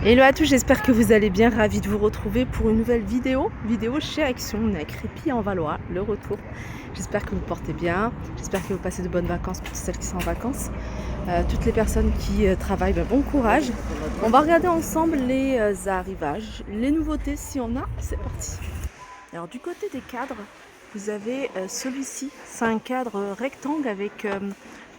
Hello à tous, j'espère que vous allez bien, ravi de vous retrouver pour une nouvelle vidéo chez Action. On est à Crépy en Valois, le retour. J'espère que vous portez bien, j'espère que vous passez de bonnes vacances pour toutes celles qui sont en vacances. Toutes les personnes qui travaillent, bon courage. On va regarder ensemble les arrivages, les nouveautés si on a, c'est parti. Alors du côté des cadres, vous avez celui-ci, c'est un cadre rectangle avec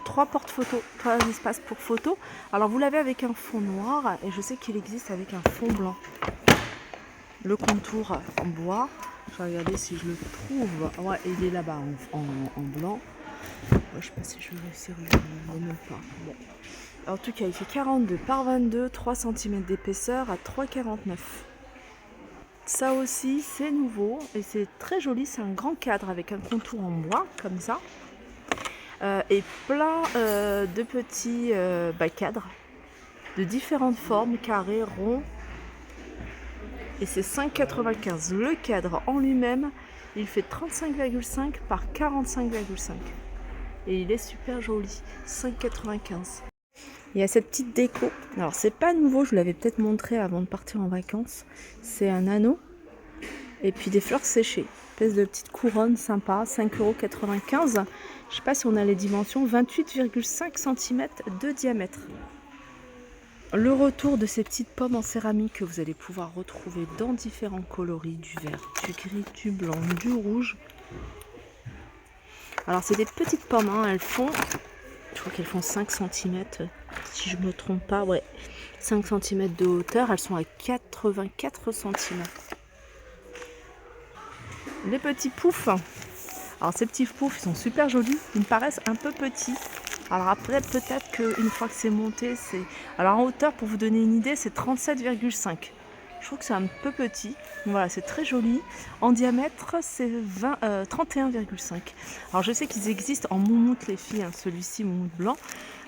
3 porte-photos, 3 espaces pour photos. Alors vous l'avez avec un fond noir et je sais qu'il existe avec un fond blanc. Le contour en bois, je vais regarder si je le trouve. Ouais, il est là-bas en blanc. Ouais, je sais pas si je vais réussir, je ne même pas. Bon. En tout cas, il fait 42 par 22, 3 cm d'épaisseur à 3,49. Ça aussi, c'est nouveau et c'est très joli. C'est un grand cadre avec un contour en bois, comme ça. Et plein de petits cadres de différentes formes, carrés, ronds. Et c'est 5,95. Le cadre en lui-même, il fait 35,5 par 45,5. Et il est super joli, 5,95. Il y a cette petite déco. Alors c'est pas nouveau, je vous l'avais peut-être montré avant de partir en vacances. C'est un anneau et puis des fleurs séchées. Espèce de petite couronne sympa, 5,95 €. Je sais pas si on a les dimensions, 28,5 cm de diamètre. Le retour de ces petites pommes en céramique que vous allez pouvoir retrouver dans différents coloris, du vert, du gris, du blanc, du rouge. Alors c'est des petites pommes, hein, elles font, je crois qu'elles font 5 cm, si je ne me trompe pas, ouais, 5 cm de hauteur, elles sont à 84 cm. Les petits poufs, alors ces petits poufs ils sont super jolis, ils me paraissent un peu petits. Alors après peut-être qu'une fois que c'est monté, c'est... Alors en hauteur, pour vous donner une idée, c'est 37,5. Je trouve que c'est un peu petit. Voilà, c'est très joli. En diamètre, c'est 31,5. Alors je sais qu'ils existent en moumoute les filles, hein, celui-ci moumoute blanc.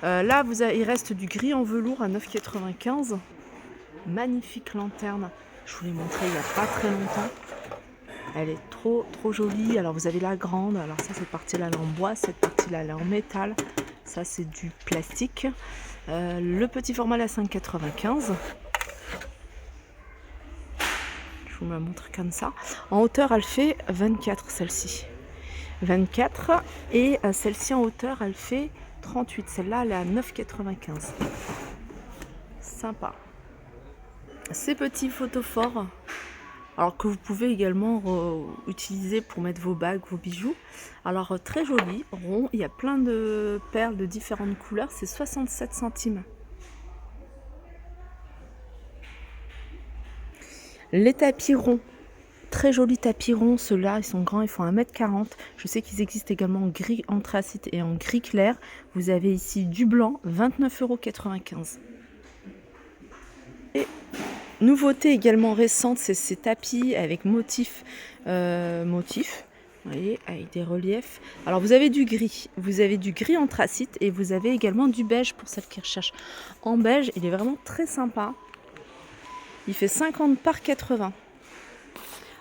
Là, il reste du gris en velours à 9,95. Magnifique lanterne. Je vous l'ai montré il n'y a pas très longtemps. Elle est trop jolie. Alors vous avez la grande. Alors ça, cette partie-là, elle est en bois. Cette partie-là, elle est en métal. Ça, c'est du plastique. Le petit format, à 5,95. Je vous la montre comme ça. En hauteur, elle fait 24, celle-ci. 24. Et celle-ci, en hauteur, elle fait 38. Celle-là, elle est à 9,95. Sympa. Ces petits photophores, alors que vous pouvez également utiliser pour mettre vos bagues, vos bijoux. Alors très joli, rond, il y a plein de perles de différentes couleurs, c'est 67 centimes. Les tapis ronds, très jolis tapis ronds, ceux-là ils sont grands, ils font 1,40 m. Je sais qu'ils existent également en gris anthracite et en gris clair. Vous avez ici du blanc, 29,95 €. Et nouveauté également récente, c'est ces tapis avec motifs, vous voyez, avec des reliefs. Alors vous avez du gris anthracite et vous avez également du beige pour celles qui recherchent en beige. Il est vraiment très sympa. Il fait 50 par 80.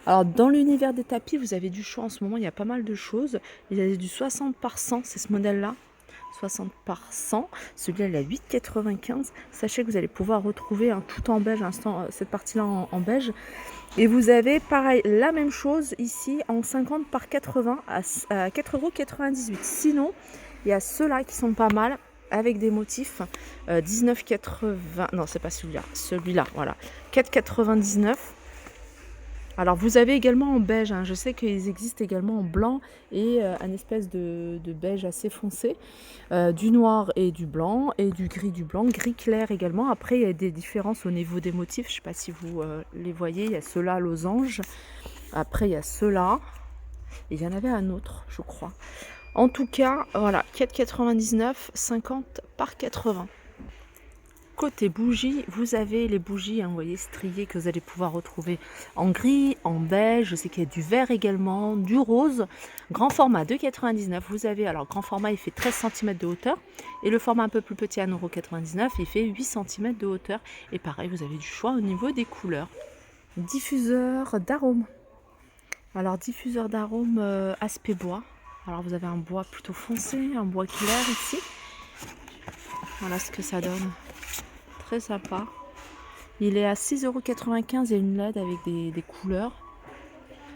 Alors dans l'univers des tapis, vous avez du choix en ce moment, il y a pas mal de choses. Il y a du 60 par 100, c'est ce modèle-là. 60 par 100, celui-là il est à 8,95. Sachez que vous allez pouvoir retrouver tout en beige, cette partie-là en beige. Et vous avez pareil, la même chose ici en 50 par 80 à 4,98 €. Sinon, il y a ceux-là qui sont pas mal avec des motifs 19,80. Non, c'est pas celui-là, voilà. 4,99 €. Alors vous avez également en beige, hein. Je sais qu'ils existent également en blanc et un espèce de beige assez foncé, du noir et du blanc et du blanc, gris clair également. Après il y a des différences au niveau des motifs, je ne sais pas si vous les voyez, il y a ceux-là losange, après il y a ceux-là, et il y en avait un autre je crois. En tout cas, voilà, 4,99, 50 par 80. Côté bougies, vous avez les bougies, hein, vous voyez, striées que vous allez pouvoir retrouver en gris, en beige, je sais qu'il y a du vert également, du rose, grand format 2,99 €. Vous avez, alors grand format il fait 13 cm de hauteur et le format un peu plus petit à 1,99 € il fait 8 cm de hauteur. Et pareil, vous avez du choix au niveau des couleurs. Diffuseur d'arômes. Alors diffuseur d'arômes aspect bois. Alors vous avez un bois plutôt foncé, un bois clair ici. Voilà ce que ça donne. Très sympa. Il est à 6,95 €. Il y a une LED avec des couleurs.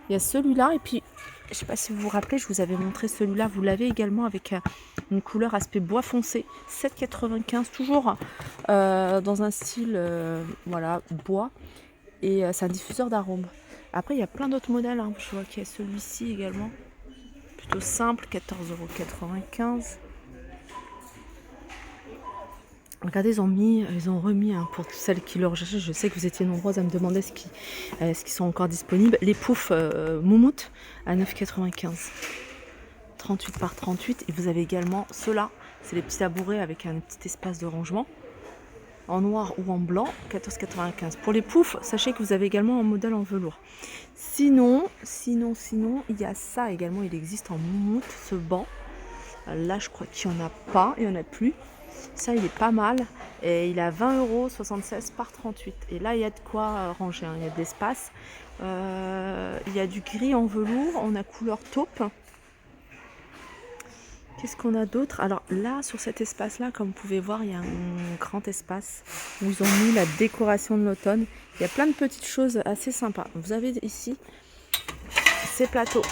Il y a celui-là et puis je ne sais pas si vous vous rappelez, je vous avais montré celui-là. Vous l'avez également avec une couleur aspect bois foncé, 7,95 €, toujours dans un style voilà, bois. Et c'est un diffuseur d'arômes. Après, il y a plein d'autres modèles. Hein. Je vois qu'il y a celui-ci également. Plutôt simple, 14,95 €. Regardez, ils ont remis pour celles qui le recherchaient. Je sais que vous étiez nombreuses à me demander ce qui sont encore disponibles. Les poufs moumoute à 9,95 €. 38 par 38. Et vous avez également ceux-là. C'est les petits tabourets avec un petit espace de rangement. En noir ou en blanc, 14,95 €. Pour les poufs, sachez que vous avez également un modèle en velours. Sinon, il y a ça également. Il existe en moumoute, ce banc. Là, je crois qu'il n'y en a pas. Il n'y en a plus. Ça, il est pas mal. Et il a 20,76 € par 38. Et là, il y a de quoi ranger. Hein. Il y a de l'espace. Il y a du gris en velours. On a couleur taupe. Qu'est-ce qu'on a d'autre? Alors là, sur cet espace-là, comme vous pouvez voir, il y a un grand espace où ils ont mis la décoration de l'automne. Il y a plein de petites choses assez sympas. Vous avez ici ces plateaux.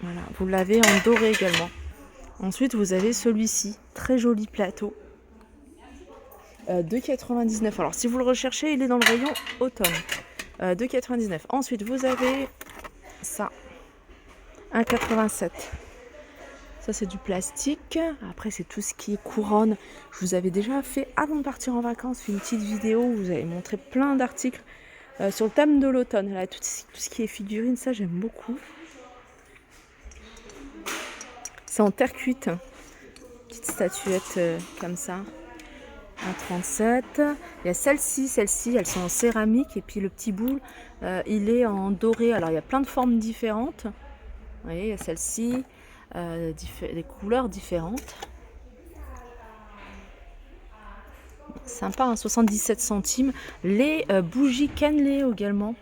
Voilà, vous l'avez en doré également. Ensuite, vous avez celui-ci, très joli plateau. 2,99 €. Alors, si vous le recherchez, il est dans le rayon automne. 2,99 €. Ensuite, vous avez ça, 1,87 €. Ça, c'est du plastique. Après, c'est tout ce qui est couronne. Je vous avais déjà fait, avant de partir en vacances, une petite vidéo où vous avez montré plein d'articles sur le thème de l'automne. Là, tout ce qui est figurine, ça, j'aime beaucoup. C'est en terre cuite. Petite statuette comme ça. 1,37 €. Il y a celle-ci, elles sont en céramique. Et puis le petit boule, il est en doré. Alors, il y a plein de formes différentes. Vous voyez, il y a celle-ci. Des couleurs différentes. Sympa, hein, 77 centimes. Les bougies cannelées également.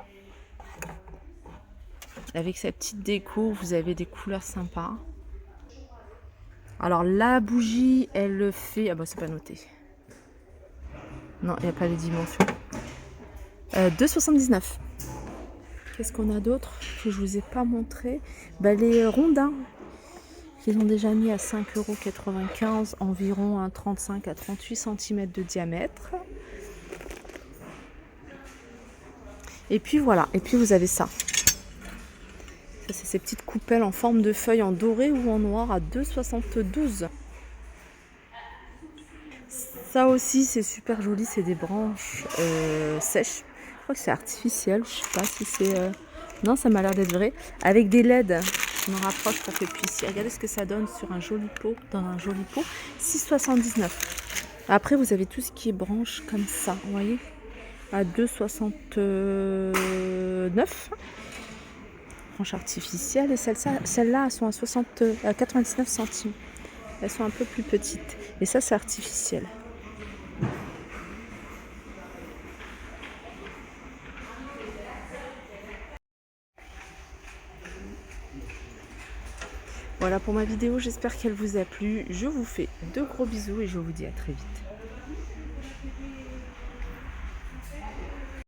Avec sa petite déco, vous avez des couleurs sympas. Alors la bougie, elle fait... Ah bah c'est pas noté. Non, il n'y a pas les dimensions. 2,79 €. Qu'est-ce qu'on a d'autre que je vous ai pas montré? Bah, les rondins. Ils ont déjà mis à 5,95 €, environ un 35 à 38 cm de diamètre. Et puis voilà, et puis vous avez ça. Ça, c'est ces petites coupelles en forme de feuilles en doré ou en noir à 2,72 €. Ça aussi, c'est super joli, c'est des branches sèches. Je crois que c'est artificiel, je sais pas si c'est... Non, ça m'a l'air d'être vrai. Avec des LED. Je me rapproche pour que vous puissiez regarder ce que ça donne sur un joli pot, dans un joli pot. 6,79 €. Après, vous avez tout ce qui est branches comme ça, vous voyez, à 2,69 €. Branches artificielles. Et celles-là, elles sont à 99 centimes. Elles sont un peu plus petites. Et ça, c'est artificiel. Voilà pour ma vidéo, j'espère qu'elle vous a plu. Je vous fais de gros bisous et je vous dis à très vite.